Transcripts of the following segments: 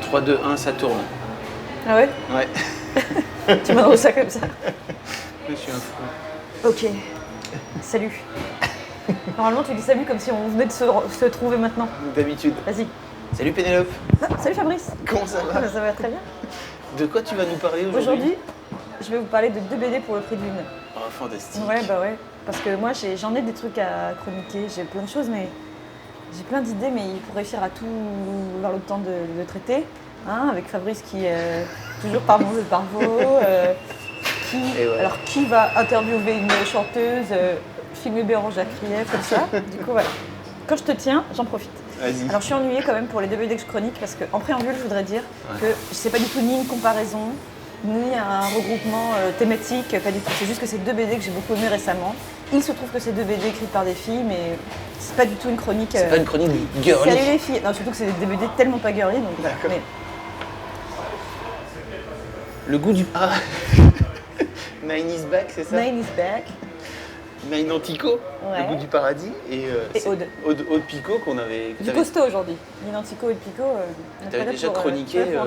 3, 2, 1, ça tourne. Ah ouais? Ouais. Tu m'annonces ça comme ça? Je suis un fou. Ok. Salut. Normalement, tu dis salut comme si on venait de se trouver maintenant. D'habitude. Vas-y. Salut Pénélope. Ah, salut Fabrice. Comment ça Ah, va? bah, ça va très bien. De quoi tu vas nous parler aujourd'hui? Aujourd'hui, je vais vous parler de 2 BD pour le prix d'une. Oh, fantastique. Ouais, bah ouais. Parce que moi, j'en ai des trucs à chroniquer. J'ai plein de choses, mais j'ai plein d'idées, mais pour réussir à tout avoir le temps de le traiter. Hein, avec Fabrice qui est toujours par mon jeu par veau. Voilà. Alors, qui va interviewer une chanteuse, filmer Bérangère Krief, comme ça. Du coup, voilà. Quand je te tiens, j'en profite. Vas-y. Alors, je suis ennuyée quand même pour les 2 BD que je chronique, parce qu'en préambule, je voudrais dire que c'est pas du tout ni une comparaison, ni un regroupement thématique, pas du tout. C'est juste que c'est 2 BD que j'ai beaucoup aimé récemment. Il se trouve que c'est 2 BD écrites par des filles, mais c'est pas du tout une chronique. C'est pas une chronique girly. Salut les filles. Non, surtout que c'est des BD tellement pas girly, donc. D'accord. Mais... Le goût du... Ah. Nine is back, c'est ça? Nine is back. Nine Antico, Ouais. Le goût du paradis. Et c'est Aude. Aude Picot qu'on avait... Du costaud aujourd'hui. L'Identico et le Pico. Tu avais déjà chroniqué, hein.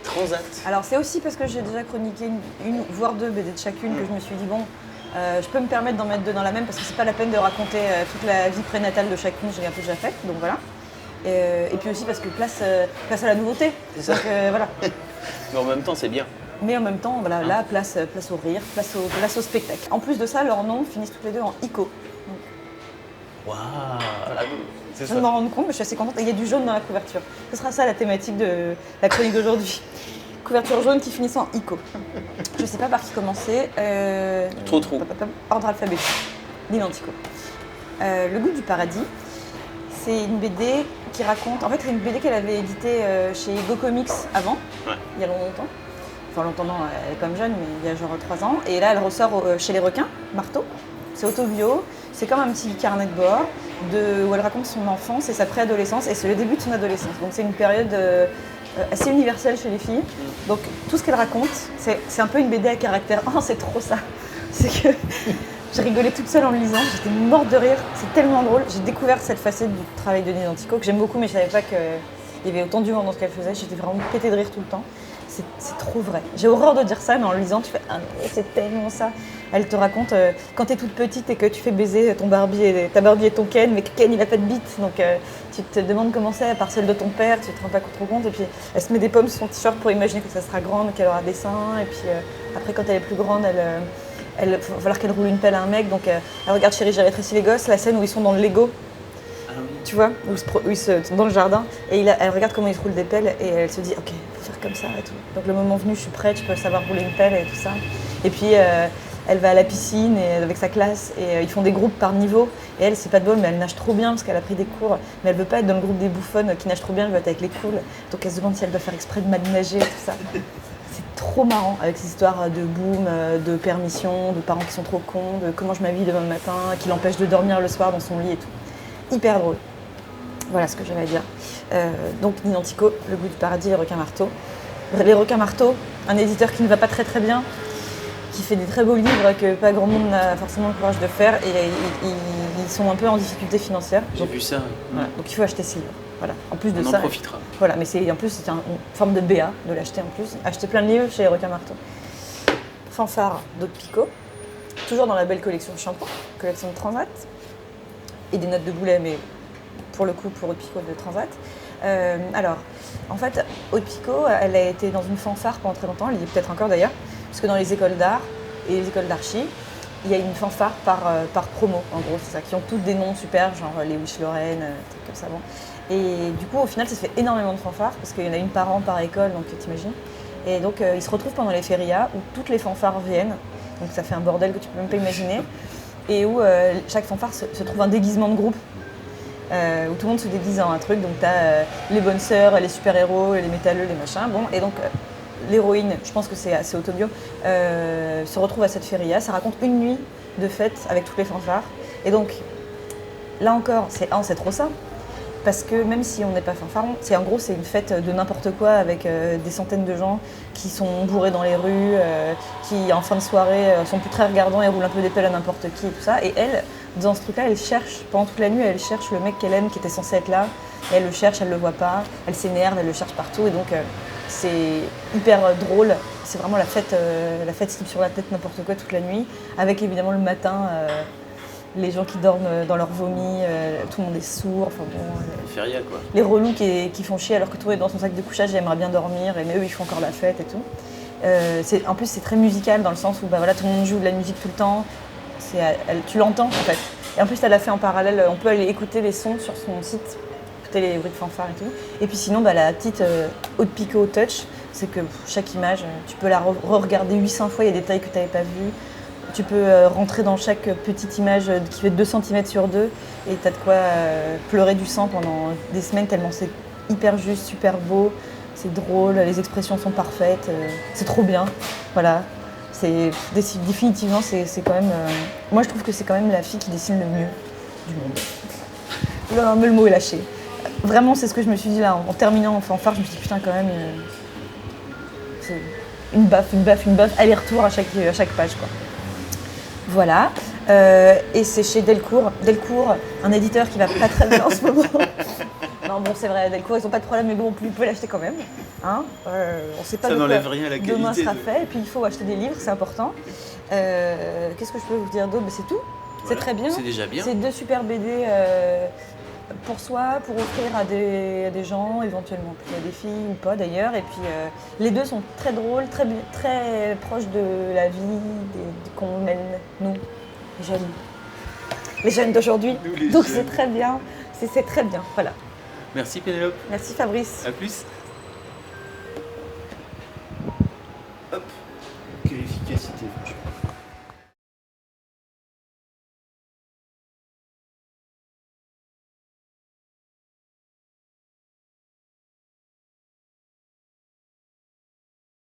Transat. Alors c'est aussi parce que j'ai déjà chroniqué une voire 2 BD de chacune que je me suis dit bon, je peux me permettre d'en mettre 2 dans la même parce que c'est pas la peine de raconter toute la vie prénatale de chacune, je l'ai un peu déjà faite, donc voilà. Et puis aussi parce que place à la nouveauté. C'est ça. Donc voilà. Mais en même temps, c'est bien. Mais en même temps, voilà, là, place au rire, place au spectacle. En plus de ça, leurs noms finissent toutes les 2 en ICO. Waouh. C'est Je ça. viens de m'en rendre compte, mais je suis assez contente. Et il y a du jaune dans la couverture. Ce sera ça la thématique de la chronique d'aujourd'hui. Couverture jaune qui finit en ICO. Je ne sais pas par qui commencer. Trop. Ordre alphabétique. L'Identico. Le goût du paradis, c'est une BD qui raconte... En fait, c'est une BD qu'elle avait éditée chez Go Comics avant, il y a longtemps. Enfin, longtemps, non, elle est quand même jeune, mais il y a genre 3 ans. Et là, elle ressort chez Les Requins, Marteau. C'est auto-bio. C'est comme un petit carnet de bord où elle raconte son enfance et sa préadolescence. Et c'est le début de son adolescence. Donc, c'est une période assez universelle chez les filles. Donc, tout ce qu'elle raconte, c'est un peu une BD à caractère. Oh, c'est trop ça. C'est que j'ai rigolé toute seule en le lisant. J'étais morte de rire. C'est tellement drôle. J'ai découvert cette facette du travail de L'Identico que j'aime beaucoup, mais je savais pas qu'il y avait autant d'humour dans ce qu'elle faisait. J'étais vraiment pétée de rire tout le temps. C'est trop vrai. J'ai horreur de dire ça, mais en le lisant, tu fais ah, c'est tellement ça. Elle te raconte quand t'es toute petite et que tu fais baiser ta Barbie et ton Ken, mais que Ken il a pas de bite, donc tu te demandes comment c'est à part celle de ton père, tu te rends pas trop compte, et puis elle se met des pommes sur son t-shirt pour imaginer que ça sera grande, qu'elle aura des seins, et puis après quand elle est plus grande, il va falloir qu'elle roule une pelle à un mec, donc elle regarde Chérie, j'ai rétréci les gosses, la scène où ils sont dans le Lego. Tu vois, où ils sont dans le jardin et elle regarde comment ils roulent des pelles et elle se dit ok, faut faire comme ça et tout. Donc le moment venu, je suis prête, je peux savoir rouler une pelle et tout ça. Et puis elle va à la piscine avec sa classe et ils font des groupes par niveau. Et elle, c'est pas de bol, mais elle nage trop bien parce qu'elle a pris des cours. Mais elle veut pas être dans le groupe des bouffonnes qui nagent trop bien, elle veut être avec les cools. Donc elle se demande si elle doit faire exprès de mal nager et tout ça. C'est trop marrant avec ces histoires de boom, de permission, de parents qui sont trop cons, de comment je m'habille demain matin, qui l'empêche de dormir le soir dans son lit et tout. Hyper drôle. Voilà ce que j'avais à dire. Donc L'Identico, Le goût du paradis, Les Requins Marteaux. Les Requins Marteaux, un éditeur qui ne va pas très bien, qui fait des très beaux livres que pas grand monde n'a forcément le courage de faire et ils sont un peu en difficulté financière. J'ai vu ça. Voilà, donc il faut acheter ces livres. Voilà. En plus de On ça, en profitera. Voilà, mais en plus c'est une forme de BA de l'acheter en plus. Acheter plein de livres chez Les Requins Marteaux. Fanfare d'Aude Picot, toujours dans la belle collection Shampoing, collection de Transat, et des notes de Boulet, mais pour le coup pour Aude Picot de Transat. Alors, en fait, Aude Picot, elle a été dans une fanfare pendant très longtemps, elle y est peut-être encore d'ailleurs, parce que dans les écoles d'art et les écoles d'archi, il y a une fanfare par promo, en gros, c'est ça, qui ont toutes des noms super, genre les Wish Lorraine, trucs comme ça. Bon. Et du coup, au final, ça se fait énormément de fanfares, parce qu'il y en a une par an par école, donc t'imagines. Et donc, ils se retrouvent pendant les férias, où toutes les fanfares viennent, donc ça fait un bordel que tu peux même pas imaginer, et où chaque fanfare se trouve un déguisement de groupe. Où tout le monde se déguise en un truc, donc t'as les bonnes sœurs, les super-héros, les métalleux, les machins, bon, et donc l'héroïne, je pense que c'est assez autobio, se retrouve à cette feria, ça raconte une nuit de fête avec toutes les fanfares, et donc, là encore, c'est trop ça, parce que même si on n'est pas fanfaron, c'est une fête de n'importe quoi avec des centaines de gens qui sont bourrés dans les rues, qui en fin de soirée sont plus très regardants et roulent un peu des pelles à n'importe qui et tout ça. Et elle, dans ce truc-là, elle cherche, pendant toute la nuit, elle cherche le mec qu'elle aime qui était censé être là. Et elle le cherche, elle le voit pas, elle s'énerve, elle le cherche partout. Et donc c'est hyper drôle. C'est vraiment la fête slip sur la tête n'importe quoi toute la nuit. Avec évidemment le matin, les gens qui dorment dans leur vomi, tout le monde est sourd. Enfin bon, Feria quoi. les relous qui font chier alors que tout le monde est dans son sac de couchage et aimerait bien dormir. Mais eux ils font encore la fête et tout. En plus c'est très musical dans le sens où bah, voilà, tout le monde joue de la musique tout le temps. Tu l'entends en fait. Et en plus elle a fait en parallèle, on peut aller écouter les sons sur son site, écouter les bruits de fanfare et tout. Et puis sinon bah, la petite Haute Pico Touch, c'est que chaque image, tu peux la re-regarder 800 fois, il y a des détails que tu n'avais pas vus. Tu peux rentrer dans chaque petite image qui fait 2 cm sur 2 et tu as de quoi pleurer du sang pendant des semaines tellement c'est hyper juste, super beau, c'est drôle, les expressions sont parfaites, c'est trop bien. Voilà. Définitivement, c'est quand même. Moi, je trouve que c'est quand même la fille qui dessine le mieux du monde. Le mot est lâché. Vraiment, c'est ce que je me suis dit là, en terminant en fanfare, je me suis dit putain, quand même. C'est une baffe, aller-retour à chaque page, quoi. Voilà. Et c'est chez Delcourt. Delcourt, un éditeur qui va pas très bien en ce moment. Non, bon, c'est vrai, Delcourt, ils n'ont pas de problème, mais bon, vous pouvez l'acheter quand même. Hein, on sait pas ça de quoi n'enlève rien à la qualité. Demain sera fait, et puis il faut acheter des livres, c'est important. Qu'est-ce que je peux vous dire d'autre? C'est tout. Voilà, c'est très bien. C'est déjà bien. C'est 2 super BD pour soi, pour offrir à des gens, éventuellement, puis à des filles ou pas d'ailleurs. Et puis les deux sont très drôles, très proches de la vie qu'on mène, nous, les jeunes d'aujourd'hui. Donc c'est très bien, c'est très bien, voilà. Merci Pénélope. Merci Fabrice. À plus.